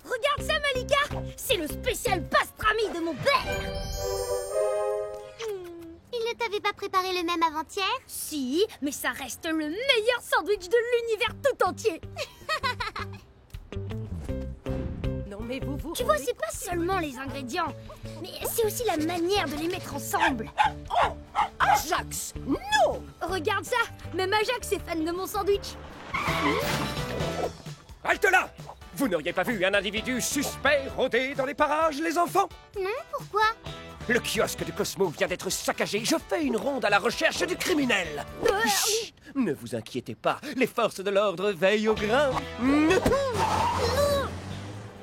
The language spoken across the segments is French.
Regarde ça, Malika! C'est le spécial pastrami de mon père! Il ne t'avait pas préparé le même avant-hier? Si, mais ça reste le meilleur sandwich de l'univers tout entier! Non mais vous... Tu vois, c'est pas seulement les ingrédients, mais c'est aussi la manière de les mettre ensemble. Oh, Ajax, non! Regarde ça, même Ajax est fan de mon sandwich. Halte là! Vous n'auriez pas vu un individu suspect rôder dans les parages, les enfants? Non, pourquoi? Le kiosque de Cosmo vient d'être saccagé. Je fais une ronde à la recherche du criminel. Chut, ne vous inquiétez pas, les forces de l'ordre veillent au grain.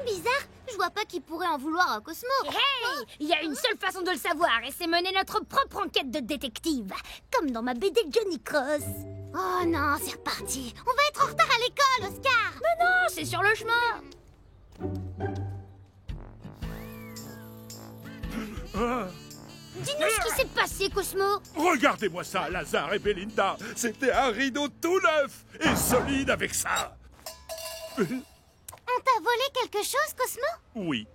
Bizarre, je vois pas qui pourrait en vouloir à Cosmo. Hey! Il y a une seule façon de le savoir, et c'est mener notre propre enquête de détective. Comme dans ma BD Johnny Cross. Oh non, c'est reparti. On va être en retard à l'école, Oscar. Mais non, c'est sur le chemin. Dis-nous ce qui s'est passé, Cosmo. Regardez-moi ça, Lazare et Belinda. C'était un rideau tout neuf et solide avec ça. On t'a volé quelque chose, Cosmo? Oui,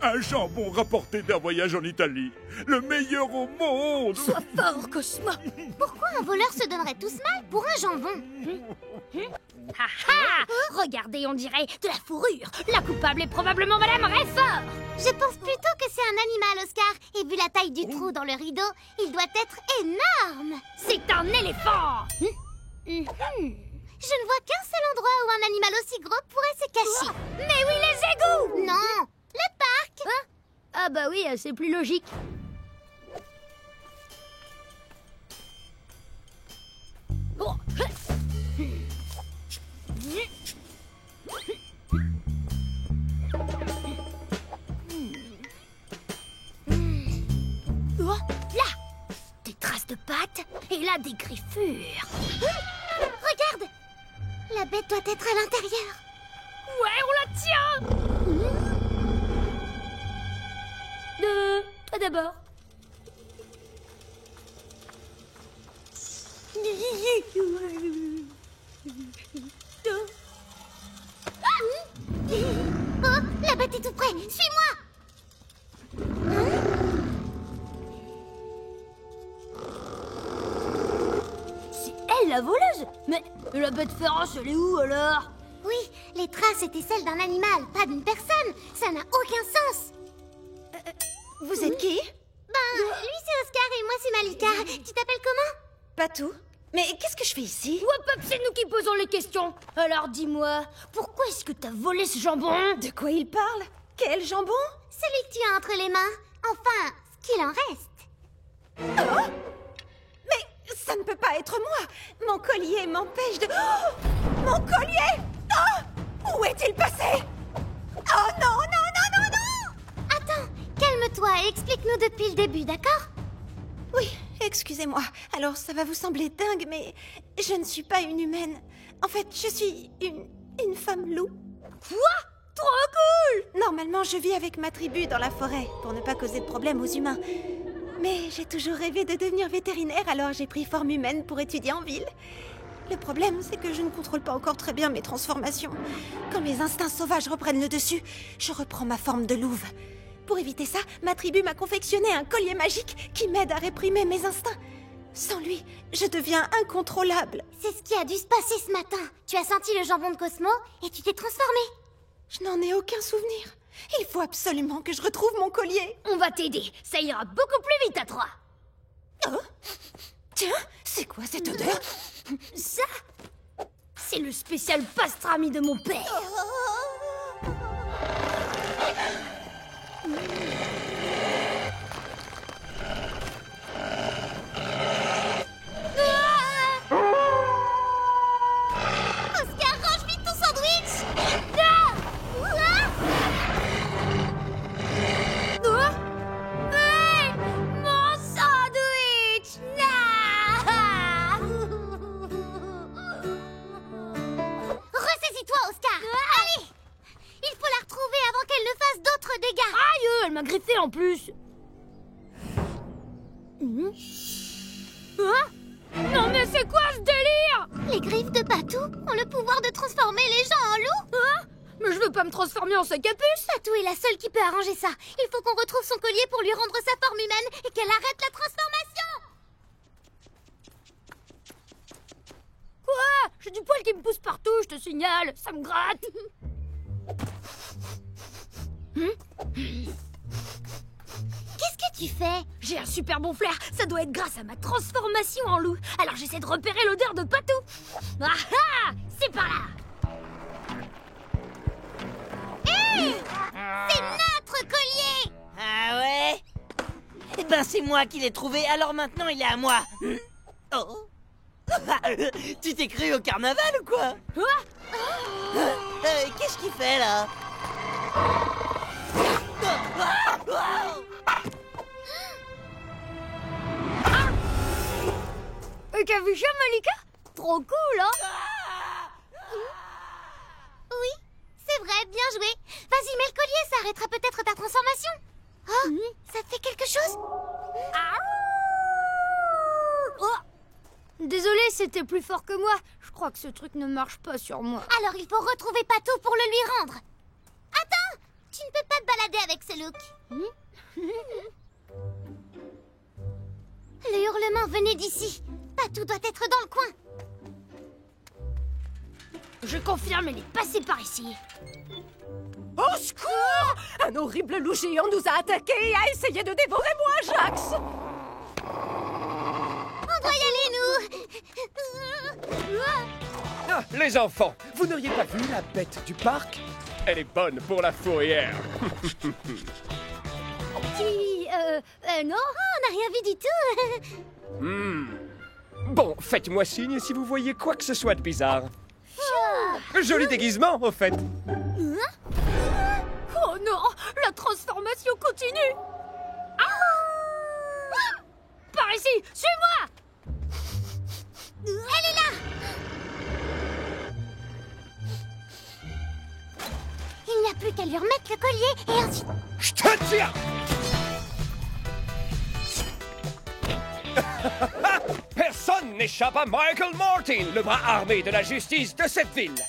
un jambon rapporté d'un voyage en Italie. Le meilleur au monde. Sois fort, Cosmo. Pourquoi un voleur se donnerait tous mal pour un jambon? Ha ha! Regardez, on dirait de la fourrure. La coupable est probablement Madame Rayford. Je pense plutôt que c'est un animal, Oscar. Et vu la taille du trou dans le rideau, il doit être énorme. C'est un éléphant. Je ne vois qu'un seul endroit où un animal aussi gros pourrait se cacher. Mais oui, les égouts. Non, le parc. Hein? Ah bah oui, c'est plus logique. Oh. Oh, là, des traces de pattes et là des griffures. Regarde, la bête doit être à l'intérieur. Ouais, on la tient. Toi d'abord. Oh, la bête est tout près. Suis-moi. C'est elle la voleuse. Mais la bête féroce, elle est où alors? Oui, les traces étaient celles d'un animal, pas d'une personne. Ça n'a aucun sens. Vous êtes qui? Lui c'est Oscar et moi c'est Malika. Tu t'appelles comment? Patou. Mais qu'est-ce que je fais ici? Wop hop, c'est nous qui posons les questions. Alors dis-moi, pourquoi est-ce que t'as volé ce jambon? De quoi il parle? Quel jambon? Celui que tu as entre les mains. Enfin, ce qu'il en reste. Oh! Mais ça ne peut pas être moi! Mon collier m'empêche de... Oh! Mon collier! Oh! Où est-il passé? Oh non, non, non, non, non! Attends, calme-toi et explique-nous depuis le début, d'accord? Oui, excusez-moi. Alors ça va vous sembler dingue, mais je ne suis pas une humaine. En fait, je suis une femme loup. Quoi? Trop cool! Normalement, je vis avec ma tribu dans la forêt, pour ne pas causer de problème aux humains. Mais j'ai toujours rêvé de devenir vétérinaire, alors j'ai pris forme humaine pour étudier en ville. Le problème, c'est que je ne contrôle pas encore très bien mes transformations. Quand mes instincts sauvages reprennent le dessus, je reprends ma forme de louve. Pour éviter ça, ma tribu m'a confectionné un collier magique qui m'aide à réprimer mes instincts. Sans lui, je deviens incontrôlable. C'est ce qui a dû se passer ce matin. Tu as senti le jambon de Cosmo et tu t'es transformé. Je n'en ai aucun souvenir. Il faut absolument que je retrouve mon collier. On va t'aider. Ça ira beaucoup plus vite à trois. Oh! Tiens, c'est quoi cette odeur? Ça, c'est le spécial pastrami de mon père. Oscar, range vite ton sandwich. Hey, mon sandwich! Ressaisis-toi, Oscar. Allez, il faut la retrouver avant qu'elle ne fasse d'autres dégâts. Aïe, elle m'a griffé en plus. Hein? Non mais c'est quoi ce délire? Les griffes de Patou ont le pouvoir de transformer les gens en loups. Hein? Mais je veux pas me transformer en sac à puce. Patou est la seule qui peut arranger ça. Il faut qu'on retrouve son collier pour lui rendre sa forme humaine et qu'elle arrête la transformation. Quoi? J'ai du poil qui me pousse partout, je te signale. Ça me gratte. Qu'est-ce que tu fais? J'ai un super bon flair. Ça doit être grâce à ma transformation en loup. Alors j'essaie de repérer l'odeur de Patou. Ah ah! C'est par là. Hé! C'est notre collier! Ah ouais? Eh ben c'est moi qui l'ai trouvé, alors maintenant il est à moi. Oh. Tu t'es cru au carnaval ou quoi? Quoi? Qu'est-ce qu'il fait là? T'as vu ça, Malika? Trop cool, hein? Oui, c'est vrai, bien joué. Vas-y, mets le collier, ça arrêtera peut-être ta transformation. Oh, ça te fait quelque chose? Oh! Désolé, c'était plus fort que moi. Je crois que ce truc ne marche pas sur moi. Alors il faut retrouver Patou pour le lui rendre. Attends, tu ne peux pas te balader avec ce look. Le hurlement venait d'ici. Patou doit être dans le coin. Je confirme, elle est passée par ici. Au secours! Un horrible loup géant nous a attaqués et a essayé de dévorer moi, Jax! On doit y aller, nous. Ah, les enfants, vous n'auriez pas vu la bête du parc? Elle est bonne pour la fourrière. Non. On n'a rien vu du tout. Bon, faites-moi signe si vous voyez quoi que ce soit de bizarre. Joli déguisement, au fait. Oh non, la transformation continue. Par ici, suis-moi. Elle est là. Il n'y a plus qu'à lui remettre le collier et ensuite... Je te tiens. Personne n'échappe à Michael Martin, le bras armé de la justice de cette ville.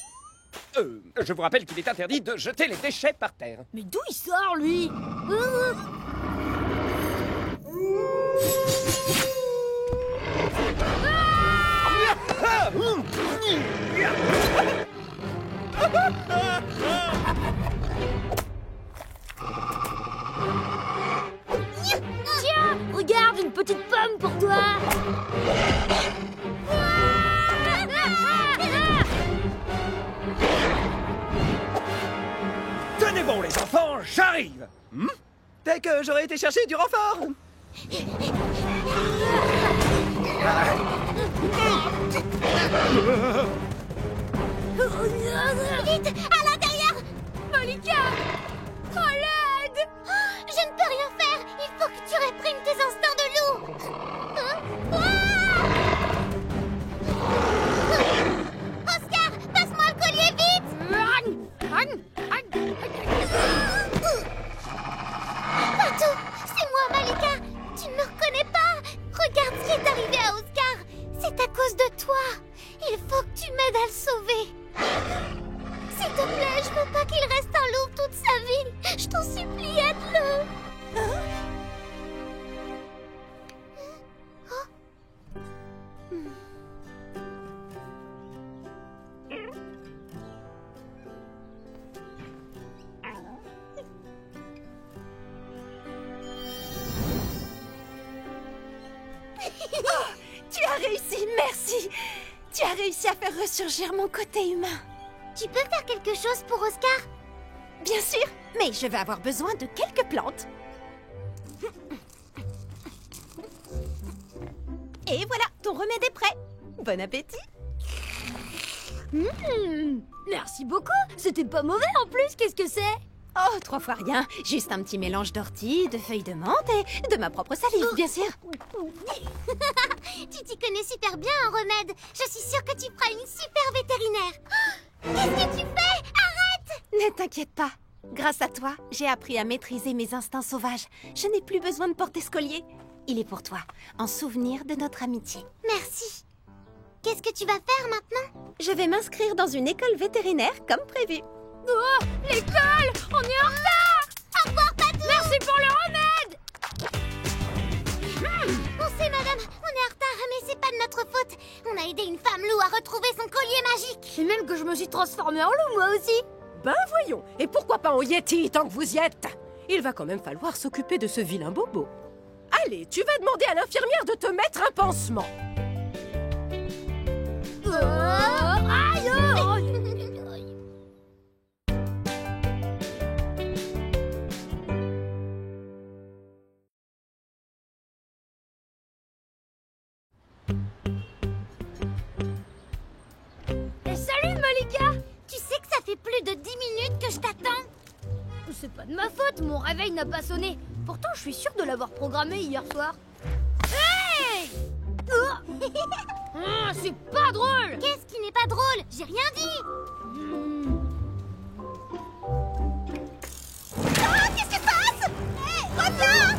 Je vous rappelle qu'il est interdit de jeter les déchets par terre. Mais d'où il sort, lui? Tiens, regarde, une petite pomme pour toi. Tenez bon, les enfants, j'arrive. Dès que j'aurai été chercher du renfort. Vite, à l'intérieur. Malika! À l'aide! Je ne peux rien faire. Il faut que tu réprimes tes instincts de loup. Oscar, passe-moi le collier vite. Patou, c'est moi, Malika. Tu ne me reconnais pas? Regarde ce qui est arrivé à Oscar. C'est à cause de toi. Il faut que tu m'aides à le sauver. S'il te plaît, je veux pas qu'il reste un loup toute sa vie. Je t'en supplie, aide-le. Tu as réussi, merci! Tu as réussi à faire ressurgir mon côté humain. Tu peux faire quelque chose pour Oscar? Bien sûr, mais je vais avoir besoin de quelques plantes. Et voilà, ton remède est prêt. Bon appétit! Merci beaucoup. C'était pas mauvais en plus. Qu'est-ce que c'est? Oh, 3 fois rien. Juste un petit mélange d'ortie, de feuilles de menthe et de ma propre salive, bien sûr. Tu t'y connais super bien en remède. Je suis sûre que tu feras une super vétérinaire. Qu'est-ce que tu fais? Arrête! Ne t'inquiète pas. Grâce à toi, j'ai appris à maîtriser mes instincts sauvages. Je n'ai plus besoin de porter ce collier. Il est pour toi, en souvenir de notre amitié. Merci. Qu'est-ce que tu vas faire maintenant? Je vais m'inscrire dans une école vétérinaire comme prévu. Oh, l'école! On est en retard! Au revoir, Patou! Merci pour le remède! On sait, madame, on est en retard, mais c'est pas de notre faute. On a aidé une femme loup à retrouver son collier magique. Et même que je me suis transformée en loup, moi aussi! Ben voyons, et pourquoi pas en Yeti tant que vous y êtes? Il va quand même falloir s'occuper de ce vilain bobo. Allez, tu vas demander à l'infirmière de te mettre un pansement. Aïe! Salut Malika! Tu sais que ça fait plus de 10 minutes que je t'attends. C'est pas de ma faute, mon réveil n'a pas sonné. Pourtant, je suis sûre de l'avoir programmé hier soir. Hey! C'est pas drôle! Qu'est-ce qui n'est pas drôle? J'ai rien dit. Oh, qu'est-ce qui se passe? Hé, reviens!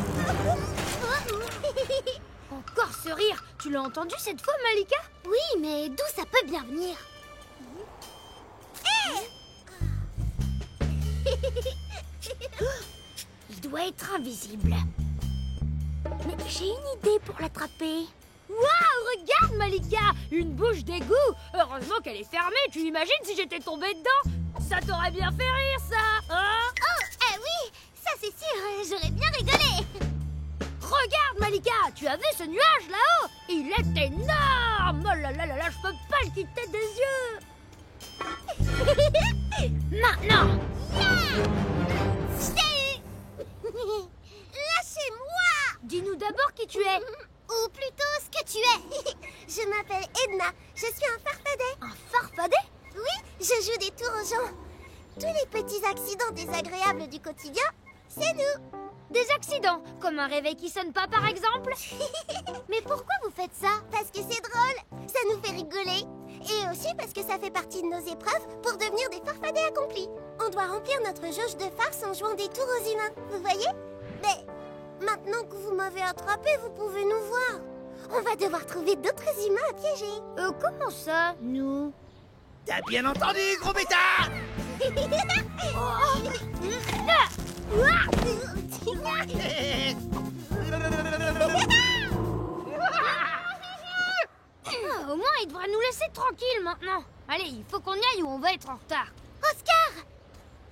Encore ce rire! Tu l'as entendu cette fois, Malika? Oui, mais d'où ça peut bien venir? Il doit être invisible. Mais j'ai une idée pour l'attraper. Waouh, regarde Malika! Une bouche d'égout! Heureusement qu'elle est fermée, tu imagines si j'étais tombée dedans? Ça t'aurait bien fait rire, ça, hein? Oh, oui, ça c'est sûr, j'aurais bien rigolé. Regarde Malika, tu as vu ce nuage là-haut? Il est énorme! Oh là là là là, je peux pas le quitter des yeux! Maintenant! Lâchez-moi! Dis-nous d'abord qui tu es. Ou plutôt ce que tu es. Je m'appelle Edna, je suis un farfadet. Un farfadet? Oui, je joue des tours aux gens. Tous les petits accidents désagréables du quotidien, c'est nous. Des accidents, comme un réveil qui sonne pas par exemple? Mais pourquoi vous faites ça? Parce que c'est drôle, ça nous fait rigoler. Et aussi parce que ça fait partie de nos épreuves pour devenir des farfadets accomplis. On doit remplir notre jauge de farce en jouant des tours aux humains, vous voyez? Mais maintenant que vous m'avez attrapé, vous pouvez nous voir. On va devoir trouver d'autres humains à piéger. Comment ça, nous? T'as bien entendu, gros bêta? Au moins, il devrait nous laisser tranquilles maintenant. Allez, il faut qu'on y aille ou on va être en retard. Oscar!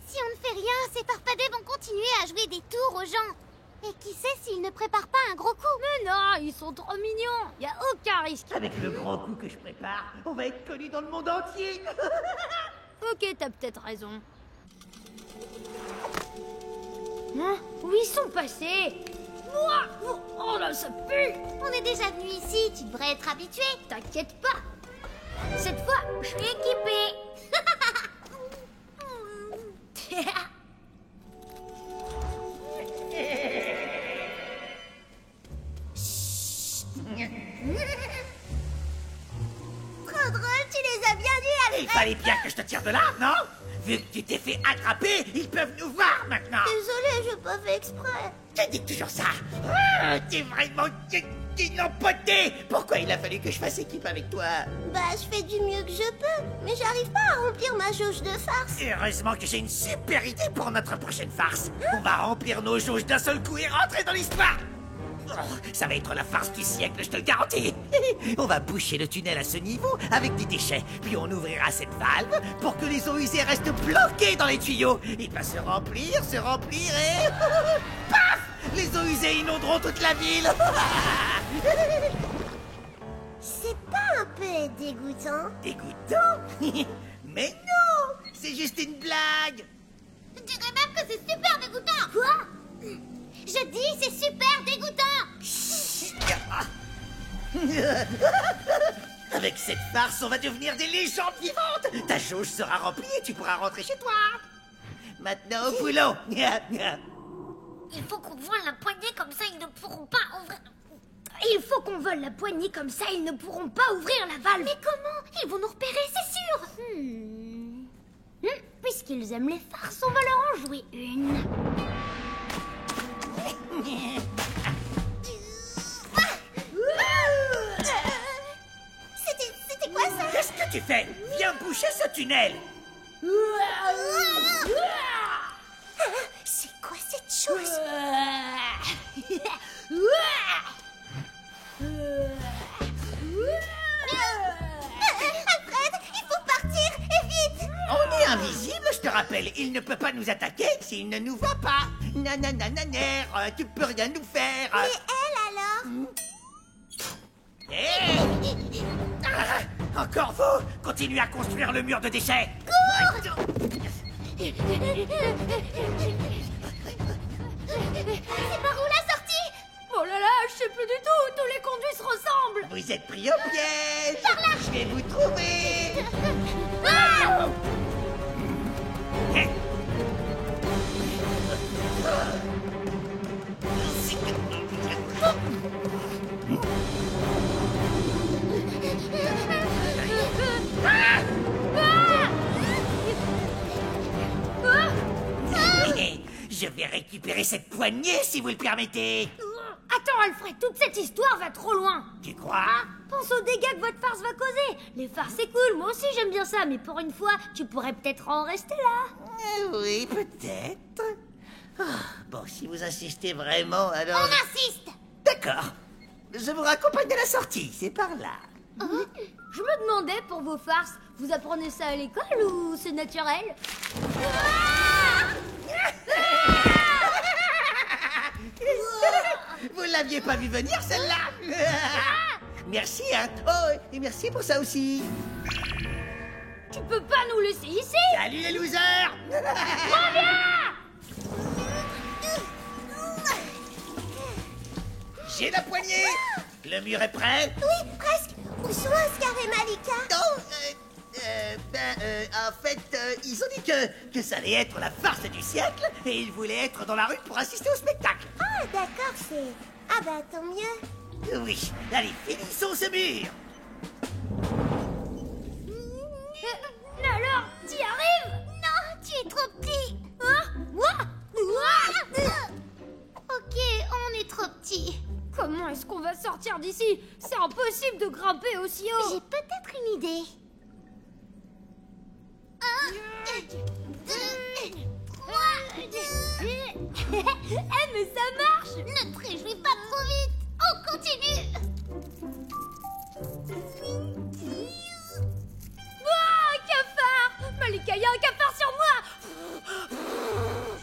Si on ne fait rien, ces farfadets vont continuer à jouer des tours aux gens. Et qui sait s'ils ne préparent pas un gros coup? Mais non, ils sont trop mignons. Y a aucun risque. Avec le grand coup que je prépare, on va être connus dans le monde entier. Ok, t'as peut-être raison. Hein? Où ils sont passés? Ouah! Oh là, ça pue! On est déjà venu ici, tu devrais être habitué. T'inquiète pas. Cette fois, je suis équipée. Trop drôle, tu les as bien dit, Il fallait bien que je te tire de là, non? Vu que tu t'es fait attraper, ils peuvent nous voir maintenant. Désolée, je n'ai pas fait exprès. Tu dis toujours ça. T'es vraiment une empotée. Pourquoi il a fallu que je fasse équipe avec toi? Bah, je fais du mieux que je peux, mais j'arrive pas à remplir ma jauge de farce. Heureusement que j'ai une super idée pour notre prochaine farce. On va remplir nos jauges d'un seul coup et rentrer dans l'histoire. Oh, ça va être la farce du siècle, je te le garantis. On va boucher le tunnel à ce niveau avec des déchets, puis on ouvrira cette valve pour que les eaux usées restent bloquées dans les tuyaux. Il va se remplir et... Paf! Les eaux usées inonderont toute la ville. C'est pas un peu dégoûtant? Dégoûtant? Mais non! C'est juste une blague. Je dirais même que c'est super dégoûtant. Quoi? Je dis c'est super dégoûtant. Avec cette farce, on va devenir des légendes vivantes. Ta jauge sera remplie et tu pourras rentrer chez toi. Maintenant au boulot. Il faut qu'on vole la poignée comme ça, ils ne pourront pas ouvrir... Il faut qu'on vole la poignée comme ça, ils ne pourront pas ouvrir la valve. Mais comment? Ils vont nous repérer, c'est sûr. Puisqu'ils aiment les farces, on va leur en jouer une. que tu fais? Viens boucher ce tunnel. C'est quoi cette chose? Alfred, il faut partir, et vite! On est invisible, je te rappelle. Il ne peut pas nous attaquer s'il ne nous voit pas. Nananananer, tu peux rien nous faire. Et elle alors? Hé! Encore vous! Continuez à construire le mur de déchets. C'est par où la sortie? Oh là là, je sais plus du tout, tous les conduits se ressemblent. Vous êtes pris au piège. Je vais vous trouver. Ah! Je vais récupérer cette poignée si vous le permettez. Attends, Alfred, toute cette histoire va trop loin. Tu crois? Pense aux dégâts que votre farce va causer. Les farces, c'est cool, moi aussi j'aime bien ça, mais pour une fois, tu pourrais peut-être en rester là. Oui, peut-être. Bon, si vous insistez vraiment, alors... On insiste! D'accord. Je vous raccompagne à la sortie, c'est par là. Je me demandais, pour vos farces, vous apprenez ça à l'école ou c'est naturel? Vous l'aviez pas vu venir, celle-là? Merci, hein. Oh, et merci pour ça aussi. Tu peux pas nous laisser ici? Salut les losers. J'ai la poignée. Le mur est prêt? Oui, presque. Où sont Oscar et Malika? Non, en fait, ils ont dit que ça allait être la farce du siècle et ils voulaient être dans la rue pour assister au spectacle. Ah, d'accord, c'est... Ah bah, tant mieux. Oui, allez, finissons ce mur. Alors, t'y arrives? Non, tu es trop petit. Hein? Moi? Ok, on est trop petit. Comment est-ce qu'on va sortir d'ici? C'est impossible de grimper aussi haut. J'ai peut-être une idée. 1, 2, 3. Eh, mais ça marche! Ne te réjouis pas trop vite. On continue. Oh, un cafard! Malika, y a un cafard sur moi!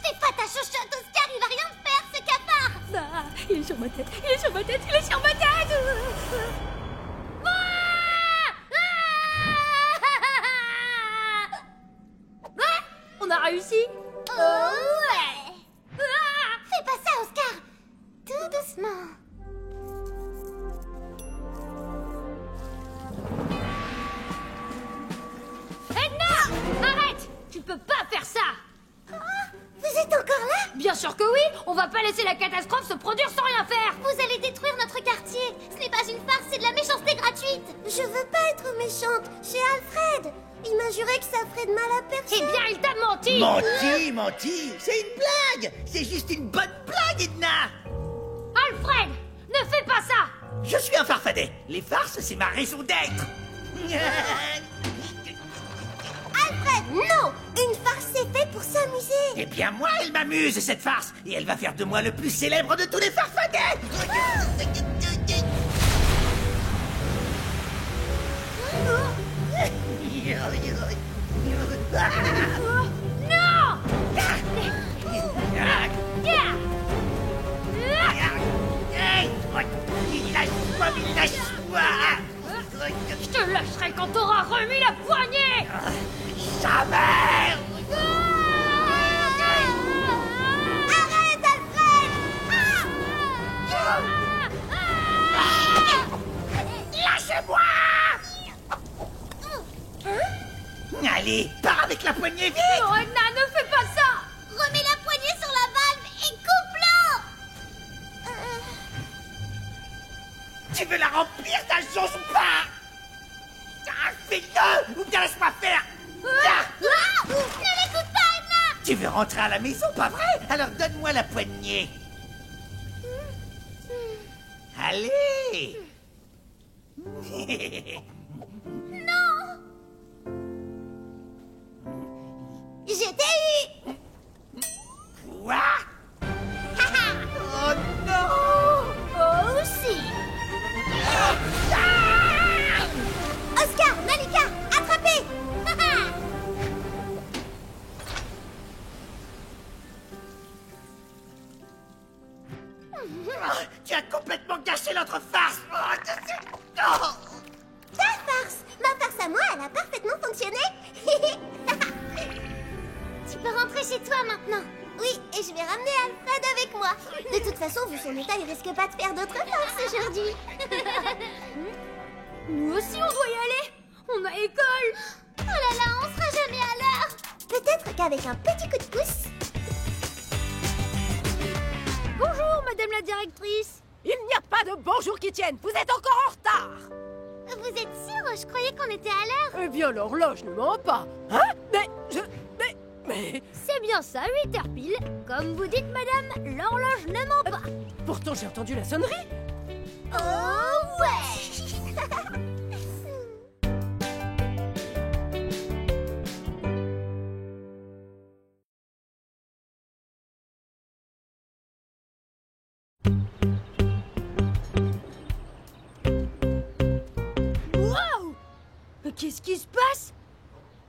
Fais pas ta chochotte, Oscar, il va rien te faire, ce cafard. Ah, il est sur ma tête, il est sur ma tête, il est sur ma tête! Ah, on a réussi! Oh ouais. Fais pas ça, Oscar. Tout doucement. Edna! Arrête! Tu peux pas faire ça! Vous êtes encore là? Bien sûr que oui! On va pas laisser la catastrophe se produire sans rien faire! Vous allez détruire notre quartier. Ce n'est pas une farce, c'est de la méchanceté gratuite. Je veux pas être méchante. C'est Alfred. Il m'a juré que ça ferait de mal à Eh personne. bien, il t'a menti! Menti, c'est une blague. C'est juste une bonne blague, Edna. Alfred! Ne fais pas ça! Je suis un farfadet. Les farces, c'est ma raison d'être. Alfred, non. Une farce, c'est fait pour s'amuser. Eh bien, moi, elle m'amuse, cette farce. Et elle va faire de moi le plus célèbre de tous les farfadets. Non! Lâche-moi. Je te lâcherai quand t'auras remis la poignée! Jamais. Arrête, Alfred. Lâchez-moi. Allez, pars avec la poignée, vite. Non, Edna, ne fais pas ça! Remets la poignée sur la valve et coupe-l'eau. Tu veux la remplir, ta chose ou pas? Fais-le, ou bien laisse-moi faire. Ne l'écoute pas, Edna. Tu veux rentrer à la maison, pas vrai? Alors donne-moi la poignée. Allez. gâché notre farce. Ta farce! Ma farce à moi, elle a parfaitement fonctionné. Tu peux rentrer chez toi maintenant. Oui, et je vais ramener Alfred avec moi. De toute façon, vu son état, il risque pas de faire d'autres farces aujourd'hui. Nous aussi, on doit y aller. On a école. Oh là là, on sera jamais à l'heure. Peut-être qu'avec un petit coup de pouce... Bonjour, madame la directrice. Il n'y a pas de bonjour qui tienne. Vous êtes encore en retard. Vous êtes sûr? Je croyais qu'on était à l'heure. Eh bien, l'horloge ne ment pas. Hein? Mais... C'est bien ça, 8h pile. Comme vous dites, madame, l'horloge ne ment pas. Pourtant, j'ai entendu la sonnerie. Oh ouais. Waouh! Mais qu'est-ce qui se passe?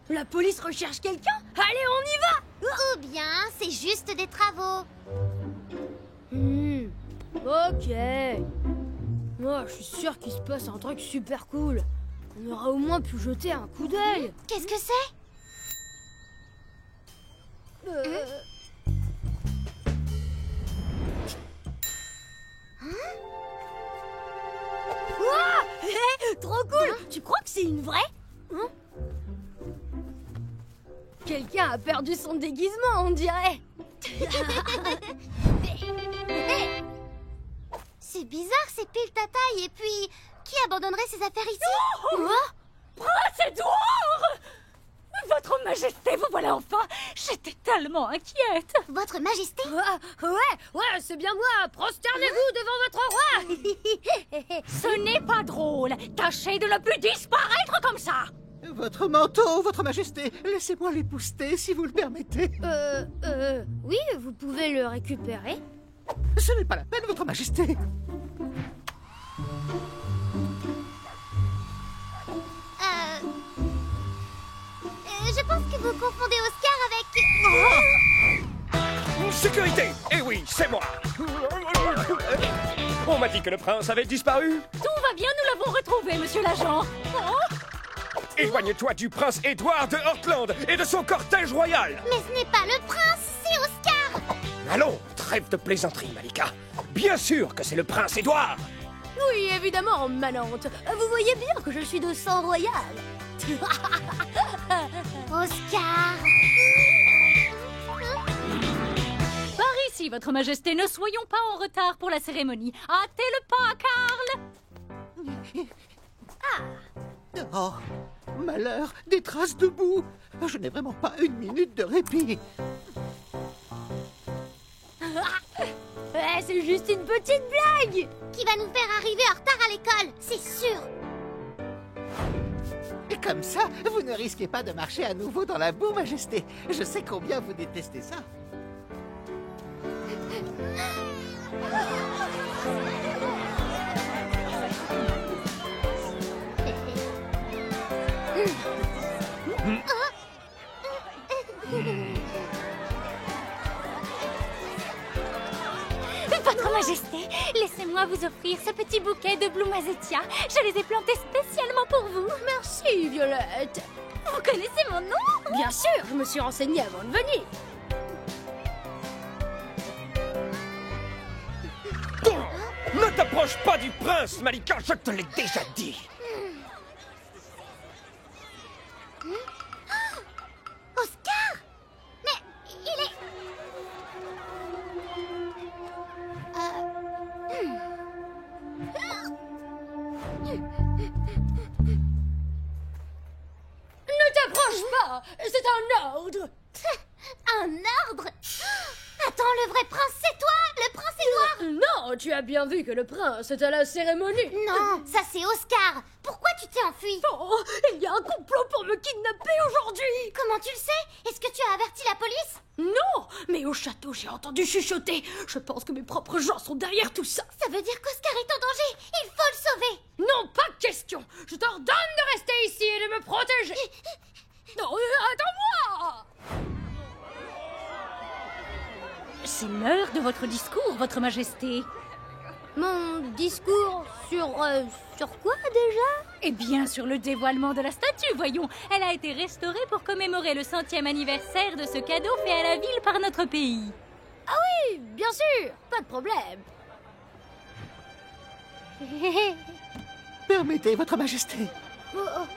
La police recherche quelqu'un? Allez, on y va! Ou bien, c'est juste des travaux. Ok. Moi, je suis sûre qu'il se passe un truc super cool. On aura au moins pu jeter un coup d'œil. Qu'est-ce que c'est? Ouah! Hé, trop cool! Tu crois que c'est une vraie? Quelqu'un a perdu son déguisement, on dirait. C'est bizarre, c'est pile ta taille. Et puis, qui abandonnerait ses affaires ici? Prince Édouard! Votre Majesté, vous voilà enfin! J'étais tellement inquiète! Votre Majesté? Ouais, c'est bien moi. Prosternez-vous devant votre roi. Ce n'est pas drôle! Tâchez de ne plus disparaître comme ça! Votre manteau, votre majesté, laissez-moi l'épousseter si vous le permettez. Oui, vous pouvez le récupérer. Ce n'est pas la peine, votre majesté. Je pense que vous confondez Oscar avec... Sécurité! Eh oui, c'est moi! On m'a dit que le prince avait disparu. Tout va bien, nous l'avons retrouvé, monsieur l'agent! Éloigne-toi du prince Édouard de Heartland et de son cortège royal! Mais ce n'est pas le prince, c'est Oscar! Allons, trêve de plaisanterie, Malika. Bien sûr que c'est le prince Édouard! Oui, évidemment, manante. Vous voyez bien que je suis de sang royal. Oscar! Par ici, votre Majesté, ne soyons pas en retard pour la cérémonie. Hâtez le pas, Karl! Oh, malheur, des traces de boue. Je n'ai vraiment pas une minute de répit. C'est juste une petite blague. Qui va nous faire arriver en retard à l'école, c'est sûr! Et comme ça, vous ne risquez pas de marcher à nouveau dans la boue, majesté. Je sais combien vous détestez ça. Votre Majesté, laissez-moi vous offrir ce petit bouquet de Bloomazetia. Je les ai plantés spécialement pour vous. Merci, Violette. Vous connaissez mon nom? Bien sûr, je me suis renseignée avant de venir. Ne t'approche pas du prince, Malika, je te l'ai déjà dit. Oscar? Mais il est... Ne t'approche pas. C'est un ordre. Un ordre? Attends, le vrai prince, c'est toi, le prince Édouard? Non, tu as bien vu que le prince est à la cérémonie. Non, ça c'est Oscar. Pourquoi tu t'es enfui? Oh, il y a un complot pour me kidnapper aujourd'hui. Comment tu le sais? Est-ce que tu as averti la police? Non, mais au château, j'ai entendu chuchoter. Je pense que mes propres gens sont derrière tout ça. Ça veut dire qu'Oscar est en danger. Il faut le sauver. Non, pas de question. Je t'ordonne de rester ici et de me protéger. Non, attends-moi. C'est l'heure de votre discours, votre Majesté. Mon discours sur quoi déjà? Eh bien, sur le dévoilement de la statue, voyons. Elle a été restaurée pour commémorer le 100e anniversaire de ce cadeau fait à la ville par notre pays. Ah oui, bien sûr, pas de problème. Permettez, votre majesté. Oh, oh.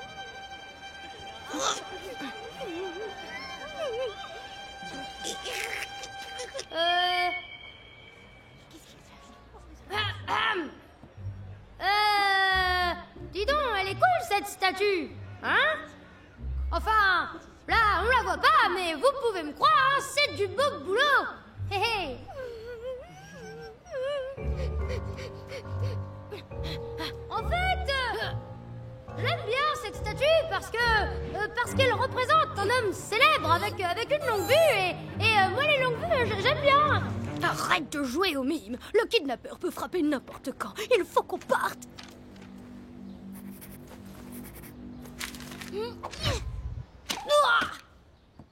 Dis donc, elle est cool cette statue, hein? Enfin, là, on la voit pas, mais vous pouvez me croire, hein, c'est du beau boulot. Hé hé. En fait, j'aime bien cette statue parce qu'elle représente un homme célèbre avec une longue vue et moi les longues vues j'aime bien. Arrête de jouer au mime. Le kidnappeur peut frapper n'importe quand. Il faut qu'on parte.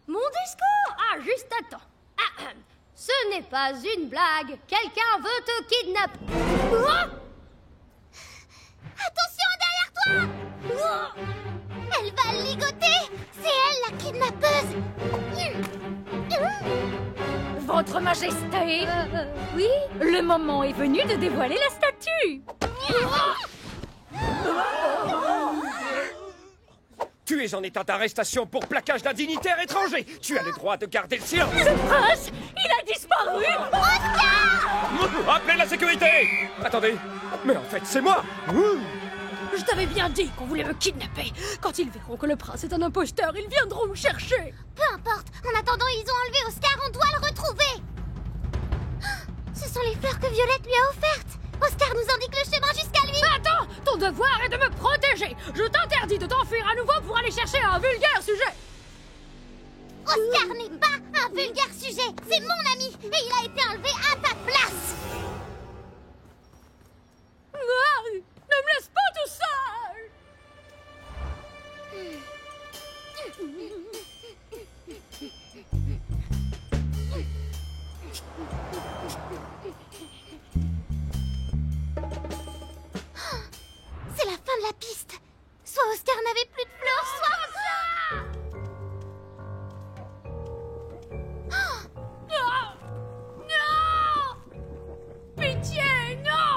Mon discours? Ah, juste attends. Ce n'est pas une blague. Quelqu'un veut te kidnapper. Attention derrière toi! Elle va ligoter! C'est elle la kidnappeuse! Votre Majesté, Oui? le moment est venu de dévoiler la statue. Tu es en état d'arrestation pour plaquage d'un dignitaire étranger. Tu as le droit de garder le silence. Ce prince, il a disparu. Appelez la sécurité. Attendez, mais en fait, c'est moi. Je t'avais bien dit qu'on voulait me kidnapper. Quand ils verront que le prince est un imposteur, ils viendront me chercher. Peu importe, en attendant, ils ont enlevé Oscar, on doit le retrouver! Ce sont les fleurs que Violette lui a offertes! Oscar nous indique le chemin jusqu'à lui! Attends, ton devoir est de me protéger. Je t'interdis de t'enfuir à nouveau pour aller chercher un vulgaire sujet. Oscar n'est pas un vulgaire sujet, c'est mon ami, et il a été enlevé à ta place! Ah, ne me laisse pas tout seul. C'est la fin de la piste! Soit Oscar n'avait plus de fleurs, soit... Non! Pitié, non!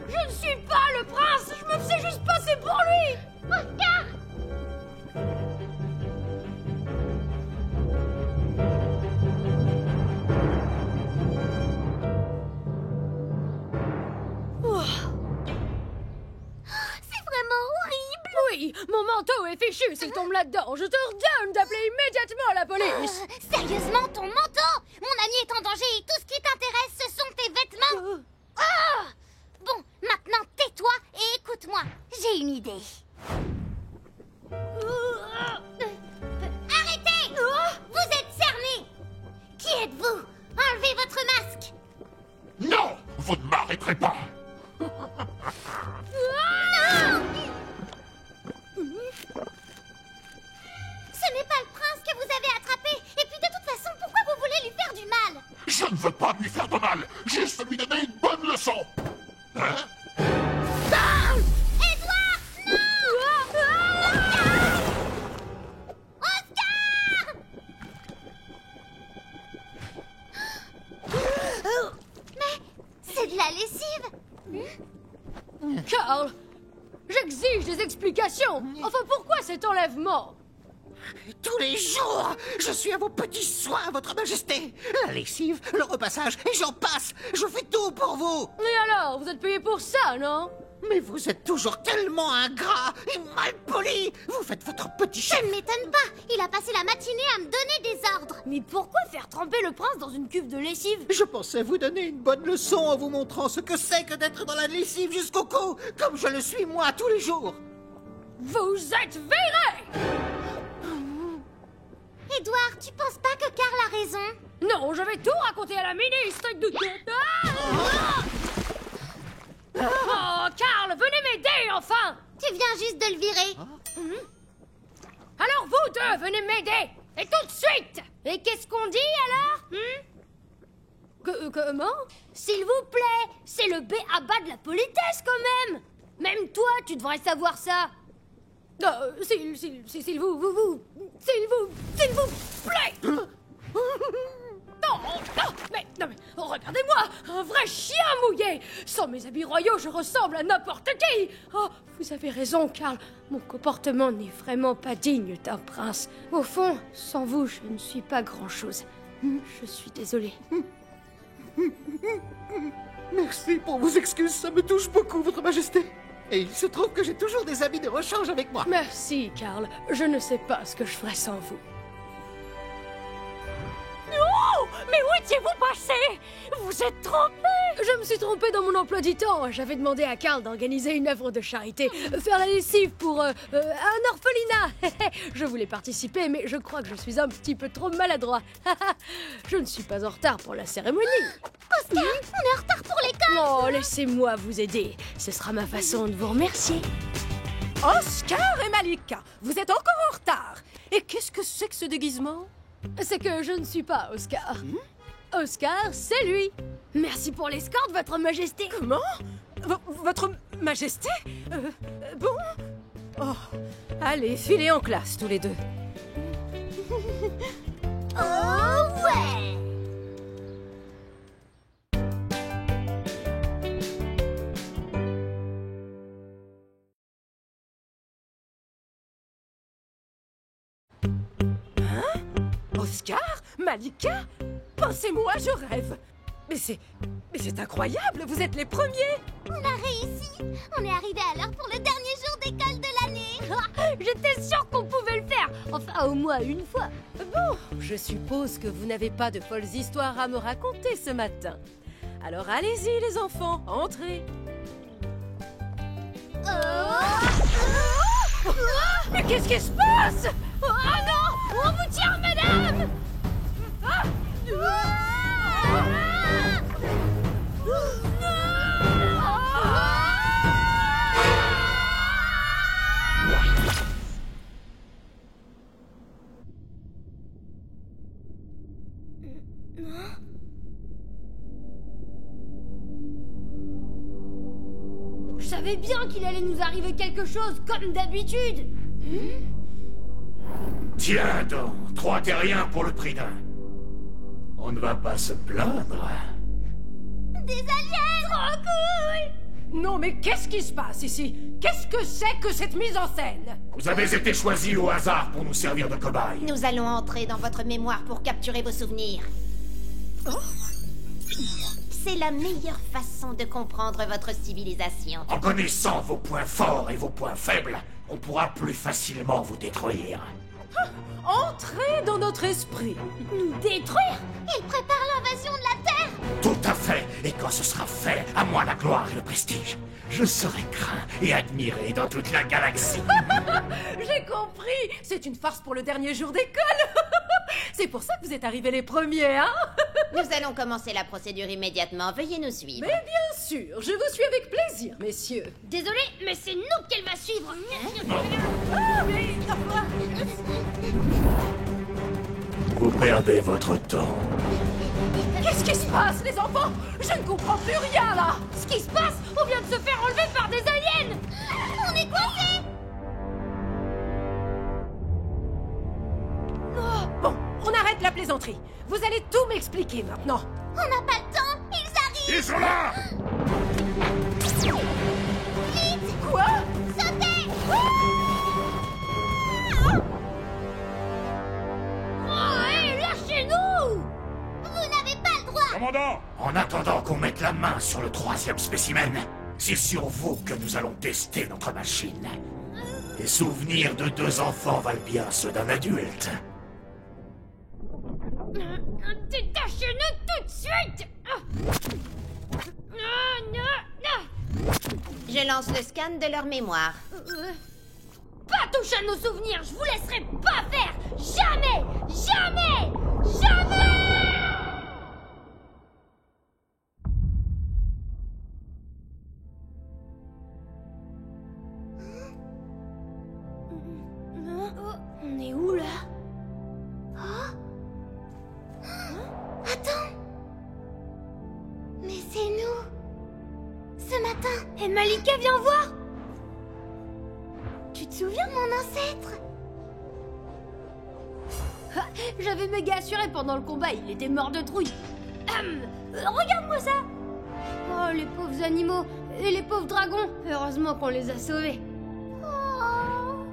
Je ne suis pas le prince, je me faisais juste passer pour lui! Oscar! C'est vraiment horrible! Oui, mon manteau est fichu s'il tombe là-dedans. Je te ordonne d'appeler immédiatement la police. Sérieusement, ton manteau! Mon ami est en danger et tout ce qui t'intéresse, ce sont tes vêtements! Ah! Bon, maintenant tais-toi et écoute-moi. J'ai une idée. Arrêtez! Vous êtes cerné! Qui êtes-vous? Enlevez votre masque! Non, vous ne m'arrêterez pas. Ce n'est pas le prince que vous avez attrapé. Et puis de toute façon, pourquoi vous voulez lui faire du mal? Je ne veux pas lui faire de mal, juste lui donner une bonne leçon. Hein? Edouard! Non! Oscar! Mais c'est de la lessive! Carl, j'exige des explications. Enfin, pourquoi cet enlèvement? Tous les jours, je suis à vos petits soins, votre majesté. La lessive, le repassage, et j'en passe. Je fais tout pour vous. Et alors, vous êtes payé pour ça, non? Mais vous êtes toujours tellement ingrat et malpoli. Vous faites votre petit Ça chef. ne m'étonne pas. Il a passé la matinée à me donner des ordres. Mais pourquoi faire tremper le prince dans une cuve de lessive? Je pensais vous donner une bonne leçon en vous montrant ce que c'est que d'être dans la lessive jusqu'au cou, comme je le suis moi tous les jours. Vous êtes viré! Edouard, tu penses pas que Karl a raison? Non, je vais tout raconter à la ministre de... Oh, Karl, venez m'aider, enfin! Tu viens juste de le virer. Alors vous deux, venez m'aider! Et tout de suite! Et qu'est-ce qu'on dit, alors? Comment? S'il vous plaît, c'est le b.a.-ba de la politesse quand même. Même toi, tu devrais savoir ça. S'il vous plaît. Non mais, regardez-moi, un vrai chien mouillé. Sans mes habits royaux, je ressemble à n'importe qui. Oh, vous avez raison, Karl. Mon comportement n'est vraiment pas digne d'un prince. Au fond, sans vous, je ne suis pas grand-chose. Je suis désolée. Merci pour vos excuses, ça me touche beaucoup, Votre Majesté. Et il se trouve que j'ai toujours des amis de rechange avec moi. Merci, Karl. Je ne sais pas ce que je ferais sans vous. Oh, mais où étiez-vous passé? Vous êtes trompé. Je me suis trompée dans mon emploi du temps. J'avais demandé à Karl d'organiser une œuvre de charité, faire la lessive pour un orphelinat. Je voulais participer, mais je crois que je suis un petit peu trop maladroit. Je ne suis pas en retard pour la cérémonie. Oscar, on est en retard pour l'école. Oh, laissez-moi vous aider. Ce sera ma façon de vous remercier. Oscar et Malika, vous êtes encore en retard. Et qu'est-ce que c'est que ce déguisement? C'est que je ne suis pas Oscar. Oscar, c'est lui. Merci pour l'escorte, Votre Majesté. Comment? Votre Majesté? Bon? Oh, allez, filez en classe, tous les deux. Oh ouais. Oscar? Malika? Pensez-moi, je rêve. Mais c'est incroyable, vous êtes les premiers. On a réussi. On est arrivé à l'heure pour le dernier jour d'école de l'année. J'étais sûre qu'on pouvait le faire. Enfin, au moins une fois. Bon, je suppose que vous n'avez pas de folles histoires à me raconter ce matin. Alors allez-y, les enfants, entrez. Mais qu'est-ce qui se passe? Oh non! On vous tient, madame! Je savais bien qu'il allait nous arriver quelque chose, comme d'habitude. Tiens donc, 3 terriens pour le prix d'un. On ne va pas se plaindre. Des aliens. Trop cool! Non, mais qu'est-ce qui se passe ici? Qu'est-ce que c'est que cette mise en scène? Vous avez été choisis au hasard pour nous servir de cobayes. Nous allons entrer dans votre mémoire pour capturer vos souvenirs. C'est la meilleure façon de comprendre votre civilisation. En connaissant vos points forts et vos points faibles, on pourra plus facilement vous détruire. Entrez dans notre esprit. Nous détruire? Il prépare l'invasion de la Terre. Tout à fait. Et quand ce sera fait, à moi la gloire et le prestige. Je serai craint et admiré dans toute la galaxie. J'ai compris. C'est une farce pour le dernier jour d'école. C'est pour ça que vous êtes arrivés les premiers, hein? Nous allons commencer la procédure immédiatement. Veuillez nous suivre. Mais bien sûr, je vous suis avec plaisir, messieurs. Désolée, mais c'est nous qu'elle va suivre. Ah, mais... Vous perdez votre temps. Qu'est-ce qui se passe, les enfants? Je ne comprends plus rien, là. Ce qui se passe, on vient de se faire enlever par des aliens. On est coincés. Bon, on arrête la plaisanterie. Vous allez tout m'expliquer maintenant. On n'a pas le temps. Ils arrivent. Ils sont là! Vite. Quoi? Sautez. Oh, hé, lâchez-nous! Vous n'avez pas le droit. Commandant! En attendant qu'on mette la main sur le 3e spécimen, c'est sur vous que nous allons tester notre machine. Les souvenirs de 2 enfants valent bien ceux d'un adulte. Détachez-nous tout de suite! Je lance le scan de leur mémoire. Pas toucher à nos souvenirs, je vous laisserai pas faire! Jamais! Jamais! Jamais! On est où là? Attends. lointain. Et Malika, viens voir. Tu te souviens de mon ancêtre? J'avais méga assuré pendant le combat, il était mort de trouille. Regarde-moi ça. Oh, les pauvres animaux et les pauvres dragons. Heureusement qu'on les a sauvés. Oh.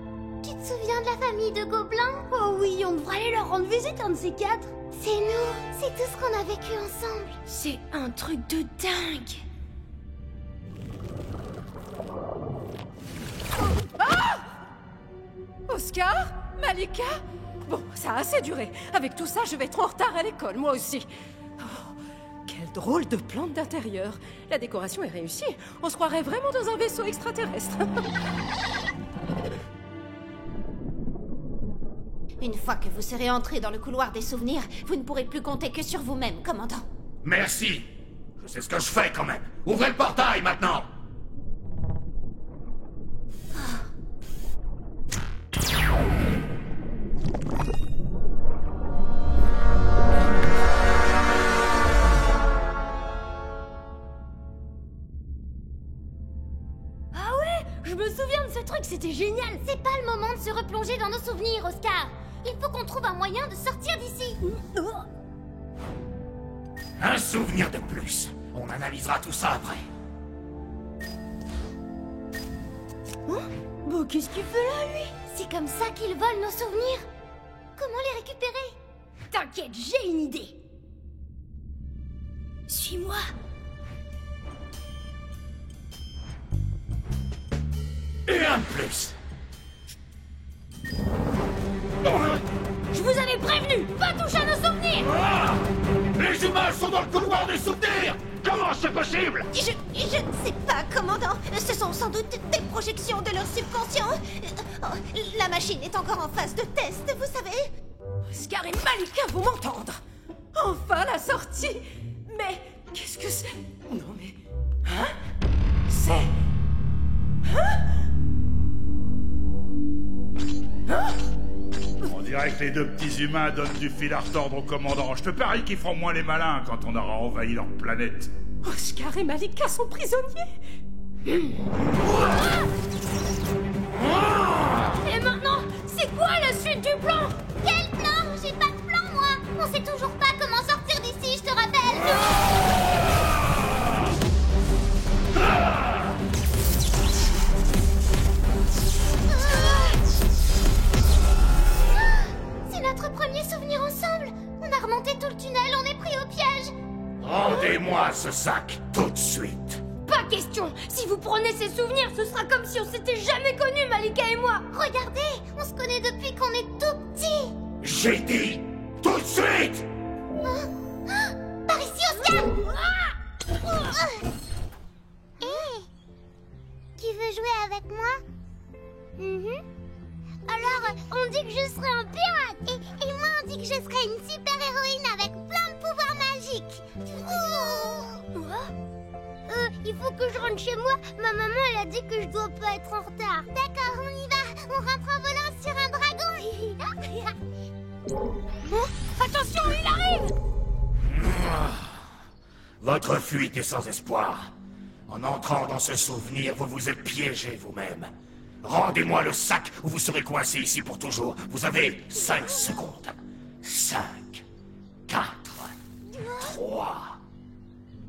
Tu te souviens de la famille de gobelins? Oh oui, on devrait aller leur rendre visite, un de ces quatre. C'est nous, c'est tout ce qu'on a vécu ensemble. C'est un truc de dingue. Oscar? Malika? Bon, ça a assez duré. Avec tout ça, je vais être en retard à l'école, moi aussi. Oh, quel drôle de plante d'intérieur. La décoration est réussie. On se croirait vraiment dans un vaisseau extraterrestre. Une fois que vous serez entré dans le couloir des souvenirs, vous ne pourrez plus compter que sur vous-même, commandant. Merci. Je sais ce que je fais quand même. Ouvrez le portail maintenant. Ah ouais, je me souviens de ce truc, c'était génial. C'est pas le moment de se replonger dans nos souvenirs, Oscar. Il faut qu'on trouve un moyen de sortir d'ici. Un souvenir de plus. On analysera tout ça après. Bon, qu'est-ce qu'il fait là, lui? C'est comme ça qu'ils volent nos souvenirs. Comment les récupérer? T'inquiète, j'ai une idée. Suis-moi. Et un de plus. Je vous avais prévenu, pas toucher à nos souvenirs. Ah! Les humains sont dans le couloir des souvenirs. Comment c'est possible? Je ne sais pas, commandant. Ce sont sans doute des projections de leur subconscient. La machine est encore en phase de test, vous savez. Oscar et Malika vont m'entendre. Enfin, la sortie. Mais qu'est-ce que c'est? Non mais... Hein? C'est... Hein? Hein? On dirait que les deux petits humains donnent du fil à retordre au commandant. Je te parie qu'ils feront moins les malins quand on aura envahi leur planète. Oscar et Malika sont prisonniers. Et maintenant, c'est quoi la suite du plan? Quel plan? J'ai pas de plan, moi. On sait toujours pas comment sortir d'ici, je te rappelle. C'est notre premier souvenir ensemble. On a remonté tout le tunnel, on est pris au piège. Rendez-moi ce sac tout de suite. Pas question. Si vous prenez ces souvenirs, ce sera comme si on s'était jamais connus, Malika et moi. Regardez, on se connaît depuis qu'on est tout petit. J'ai dit tout de suite. Par ici, Oscar. Qui veut jouer avec moi? Alors, on dit que je serai un pirate. Et moi, on dit que je serai une super-héroïne avec plein de pouvoirs magiques. Il faut que je rentre chez moi. Ma maman, elle a dit que je dois pas être en retard. D'accord, on y va. On rentre en volant sur un dragon. Attention, il arrive. Votre fuite est sans espoir. En entrant dans ce souvenir, vous vous êtes piégé vous-même. Rendez-moi le sac ou vous serez coincé ici pour toujours. Vous avez 5 secondes. 5, 4, 3,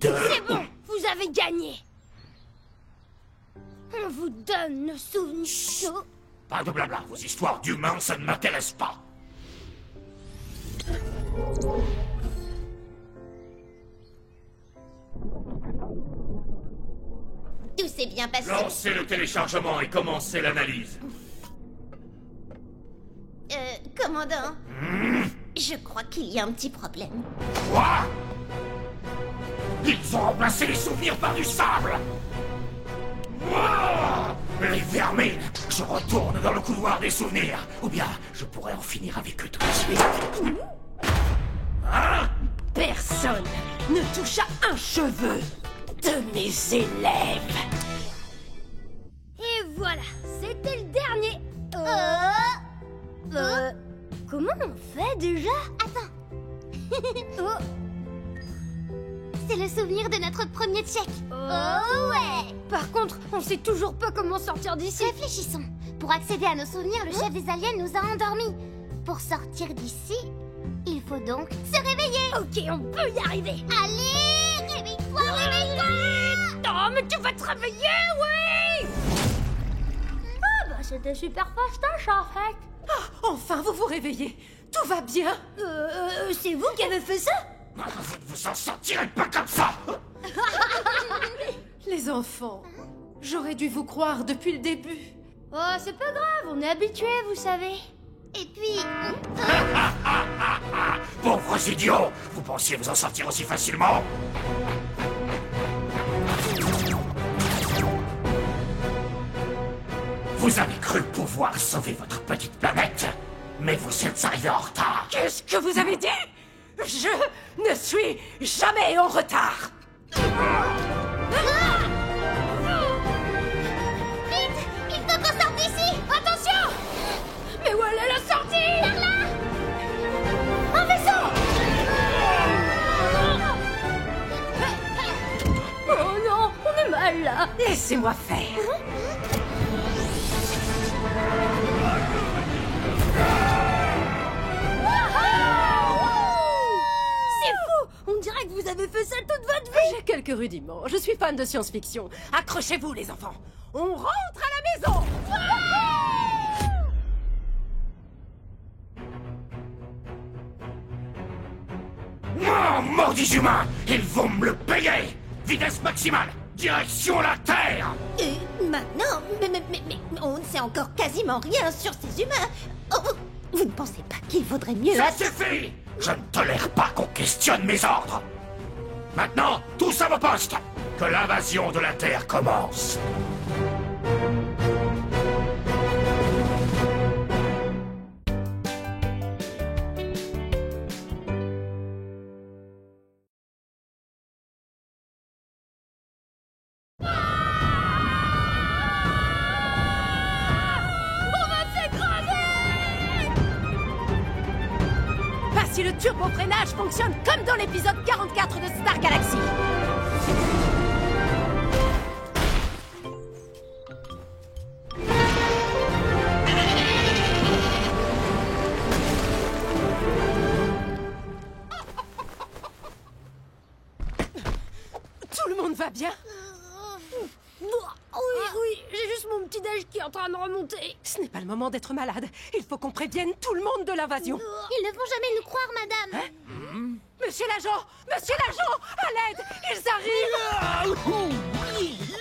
2... C'est bon, vous avez gagné. On vous donne nos souvenirs. Pas de blabla, vos histoires d'humains, ça ne m'intéresse pas. Tout s'est bien passé. Lancez le téléchargement et commencez l'analyse. Commandant, je crois qu'il y a un petit problème. Quoi? Ils ont remplacé les souvenirs par du sable. Les vermines. Je retourne dans le couloir des souvenirs. Ou bien, je pourrais en finir avec eux tout de suite. Hein? Personne ne touche à un cheveu de mes élèves. Et voilà, c'était le dernier. Comment on fait déjà? Attends. c'est le souvenir de notre premier check. Oh ouais. Par contre, on sait toujours pas comment sortir d'ici. Réfléchissons. Pour accéder à nos souvenirs, le chef des aliens nous a endormis. Pour sortir d'ici, il faut donc se réveiller. Ok, on peut y arriver. Allez, réveille-toi, réveille-toi. Oh, mais tu vas te réveiller, oui. Ah bah c'était super fastoche en fait. Ah, enfin, vous vous réveillez. Tout va bien. C'est vous qui avez fait ça? Vous ne vous en sortirez pas comme ça. Les enfants, j'aurais dû vous croire depuis le début. Oh, c'est pas grave, on est habitués, vous savez. Et puis... Pauvres idiots, vous pensiez vous en sortir aussi facilement? Vous avez cru pouvoir sauver votre petite planète, mais vous êtes arrivés en retard. Qu'est-ce que vous avez dit? Je ne suis jamais en retard. Vite, il faut qu'on sorte d'ici. Attention! Mais où elle est la sortie? Par là. Un vaisseau! Oh non, on est mal là. Laissez-moi faire. C'est fou! On dirait que vous avez fait ça toute votre vie! J'ai quelques rudiments. Je suis fan de science-fiction. Accrochez-vous, les enfants. On rentre à la maison. Non, maudits humains, ils vont me le payer. Vitesse maximale, direction la Terre. Et maintenant, mais on ne sait encore quasiment rien sur ces humains. Oh, vous ne pensez pas qu'il vaudrait mieux... Ça suffit! Je ne tolère pas qu'on questionne mes ordres. Maintenant, tous à vos postes. Que l'invasion de la Terre commence. Si le turbo-freinage fonctionne comme dans l'épisode 44 de Star Galaxy. Tout le monde va bien? Oui, j'ai juste mon petit déj qui est en train de remonter. Ce n'est pas le moment d'être malade. Il faut qu'on prévienne tout le monde de l'invasion. Ils ne vont jamais nous croire, madame. Monsieur l'agent! Monsieur l'agent! À l'aide! Ils arrivent!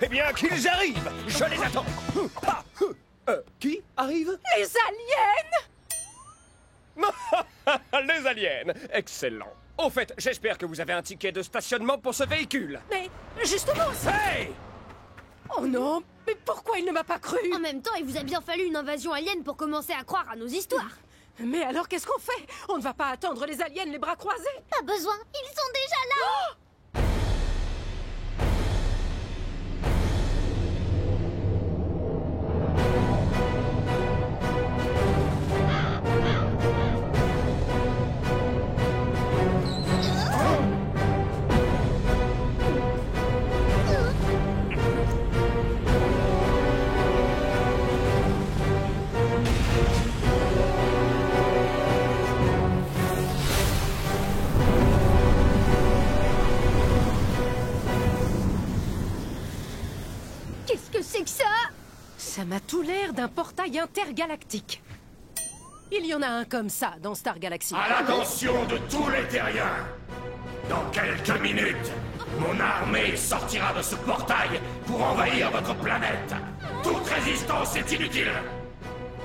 Eh bien, qu'ils arrivent! Je les attends! Qui arrive? Les aliens! Les aliens! Excellent! Au fait, j'espère que vous avez un ticket de stationnement pour ce véhicule. Mais, justement, Hey! Oh non! Mais pourquoi il ne m'a pas cru? En même temps, il vous a bien fallu une invasion alien pour commencer à croire à nos histoires. Mais alors, qu'est-ce qu'on fait? On ne va pas attendre les aliens les bras croisés? Pas besoin, ils sont déjà là. Qu'est-ce que c'est que ça? Ça m'a tout l'air d'un portail intergalactique. Il y en a un comme ça dans Star Galaxy. À l'attention de tous les terriens. Dans quelques minutes, mon armée sortira de ce portail pour envahir votre planète. Toute résistance est inutile.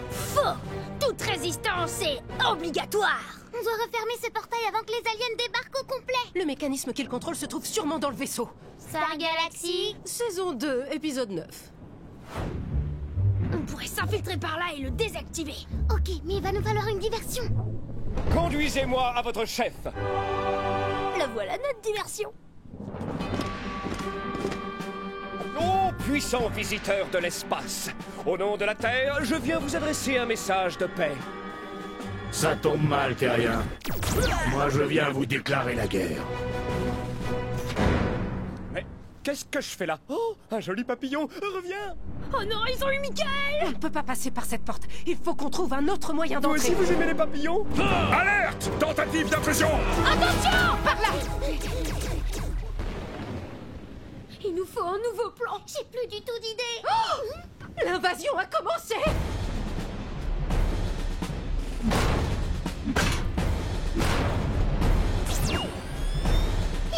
Faux! Toute résistance est obligatoire! On doit refermer ce portail avant que les aliens débarquent au complet. Le mécanisme qu'il contrôle se trouve sûrement dans le vaisseau. Star Galaxy. Saison 2, épisode 9. On pourrait s'infiltrer par là et le désactiver. Ok, mais il va nous falloir une diversion. Conduisez-moi à votre chef. La voilà notre diversion. Ô puissants visiteurs de l'espace, au nom de la Terre, je viens vous adresser un message de paix. Ça tombe mal, terrien. Moi, je viens vous déclarer la guerre. Qu'est-ce que je fais là? Oh, un joli papillon. Reviens. Oh non, ils ont eu Michael! On ne peut pas passer par cette porte. Il faut qu'on trouve un autre moyen Vous aussi, d'entrer. vous aimez les papillons? Alerte! Tentative d'intrusion! Attention! Par là! Il nous faut un nouveau plan. J'ai plus du tout d'idée. L'invasion a commencé!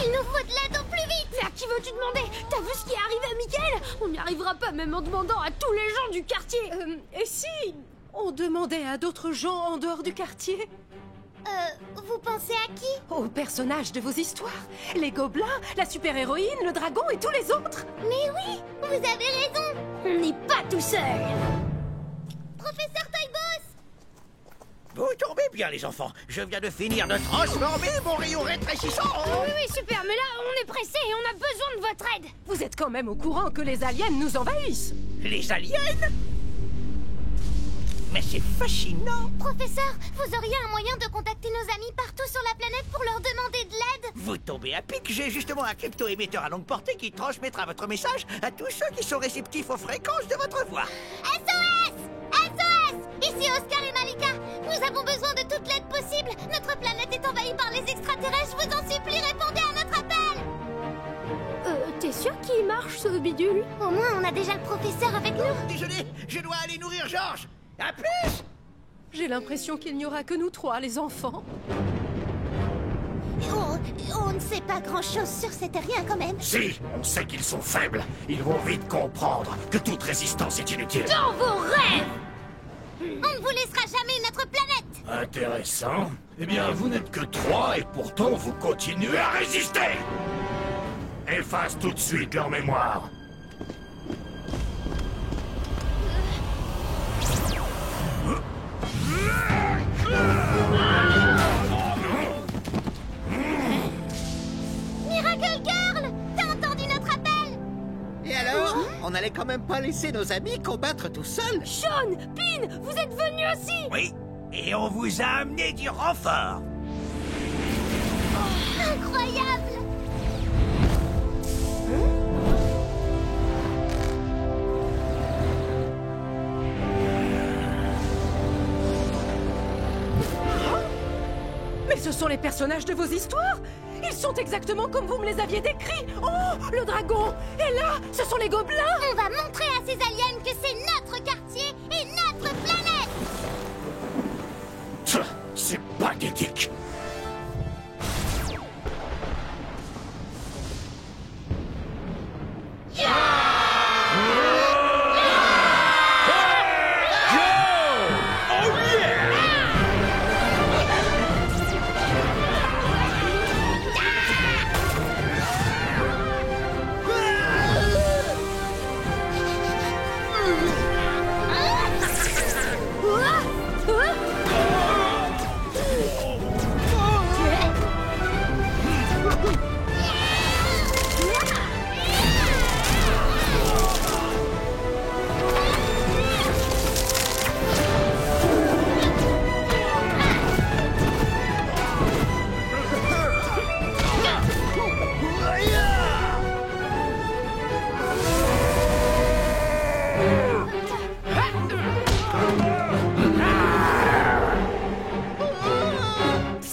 Il nous faut de l'aide au plus vite. Mais à qui veux-tu demander? T'as vu ce qui est arrivé à Michael? On n'y arrivera pas même en demandant à tous les gens du quartier. Et si on demandait à d'autres gens en dehors du quartier? Vous pensez à qui? Aux personnages de vos histoires? Les gobelins, la super-héroïne, le dragon et tous les autres? Mais oui, vous avez raison. On n'est pas tout seul. Professeur Toyboss! Vous tombez bien, les enfants. Je viens de finir de transformer mon rayon rétrécissant. Oui, super, mais là, on est pressé et on a besoin de votre aide. Vous êtes quand même au courant que les aliens nous envahissent? Les aliens? Mais c'est fascinant. Professeur, vous auriez un moyen de contacter nos amis partout sur la planète pour leur demander de l'aide? Vous tombez à pic. J'ai justement un crypto-émetteur à longue portée qui transmettra votre message à tous ceux qui sont réceptifs aux fréquences de votre voix. SOS! SOS! Ici Oscar et Malika. Nous avons besoin de toute l'aide possible. Notre planète est envahie par les extraterrestres. Je vous en supplie, répondez à notre appel. T'es sûr qu'il marche, ce bidule? Au moins, on a déjà le professeur avec nous. Désolé, je dois aller nourrir Georges. À plus! J'ai l'impression qu'il n'y aura que nous trois, les enfants. On ne sait pas grand-chose sur ces terriens quand même. Si, on sait qu'ils sont faibles. Ils vont vite comprendre que toute résistance est inutile. Dans vos rêves! On ne vous laissera jamais notre planète. Intéressant. Eh bien, vous n'êtes que 3 et pourtant vous continuez à résister. Efface tout de suite leur mémoire. Miracle Girl! T'as entendu notre appel? Et alors? On n'allait quand même pas laisser nos amis combattre tout seuls? Sean, Pin, vous êtes venus aussi? Oui, et on vous a amené du renfort. Incroyable! Mais ce sont les personnages de vos histoires! Ils sont exactement comme vous me les aviez décrits! Oh, le dragon! Et là, ce sont les gobelins! On va montrer à ces aliens que c'est notre quartier et notre planète! C'est pathétique.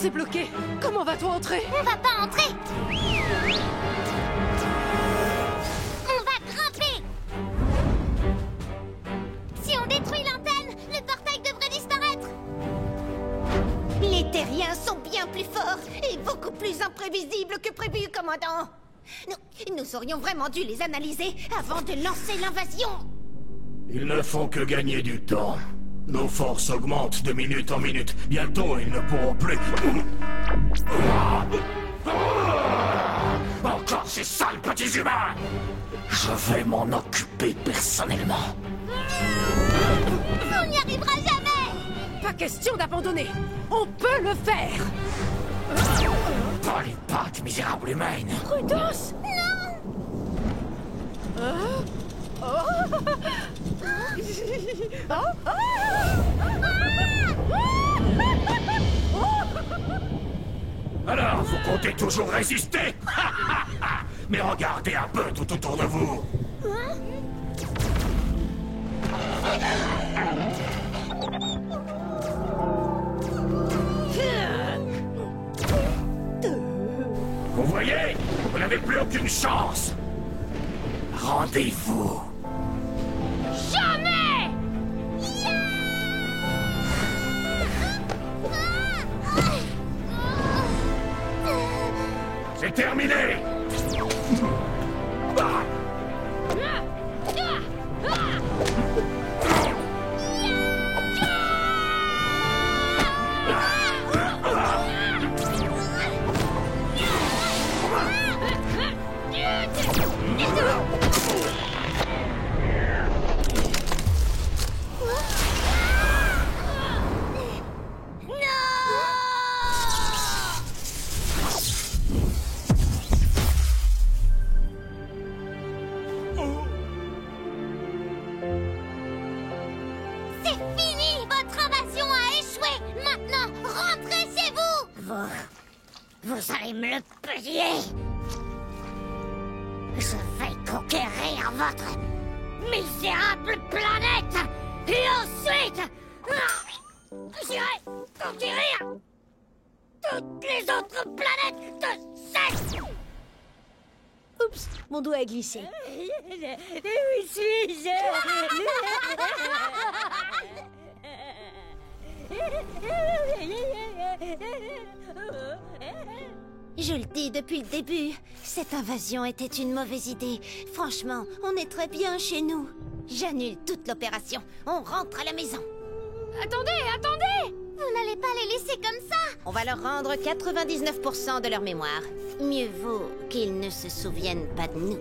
C'est bloqué! Comment va-t-on entrer? On va pas entrer! On va grimper! Si on détruit l'antenne, le portail devrait disparaître! Les terriens sont bien plus forts et beaucoup plus imprévisibles que prévu, commandant. Nous aurions vraiment dû les analyser avant de lancer l'invasion. Ils ne font que gagner du temps. Nos forces augmentent de minute en minute. Bientôt, ils ne pourront plus... Encore ces sales petits humains! Je vais m'en occuper personnellement. On n'y arrivera jamais! Pas question d'abandonner! On peut le faire! Pas les pattes misérables humaines! Prudence! Alors, vous comptez toujours résister? Mais regardez un peu tout autour de vous. Vous voyez? Vous n'avez plus aucune chance. Rendez-vous. Jamais! C'est terminé. Bah. C'est fini! Votre invasion a échoué! Maintenant, rentrez chez vous! Vous allez me le payer. Je vais conquérir votre misérable planète. Et ensuite, j'irai conquérir toutes les autres planètes de sexe. Oups, mon doigt a glissé. Où suis-je? Je le dis depuis le début, cette invasion était une mauvaise idée. Franchement, on est très bien chez nous. J'annule toute l'opération. On rentre à la maison. Attendez, attendez! Vous n'allez pas les laisser comme ça! On va leur rendre 99% de leur mémoire. Mieux vaut qu'ils ne se souviennent pas de nous.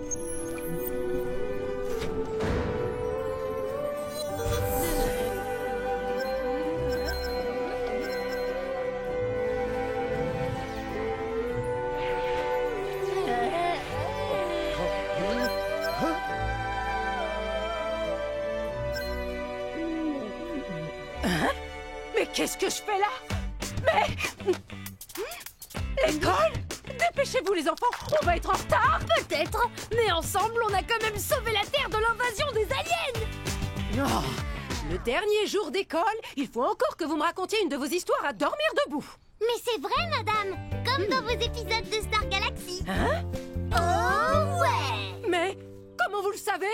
Hein? Mais qu'est-ce que je fais là? Mais... L'école? Dépêchez-vous les enfants, on va être en retard! Peut-être, mais ensemble, on a quand même sauvé la Terre de l'invasion des aliens! Oh, le dernier jour d'école, il faut encore que vous me racontiez une de vos histoires à dormir debout. Mais c'est vrai, madame! Comme dans vos épisodes de Star Galaxy! Hein? Oh ouais! Mais comment vous le savez?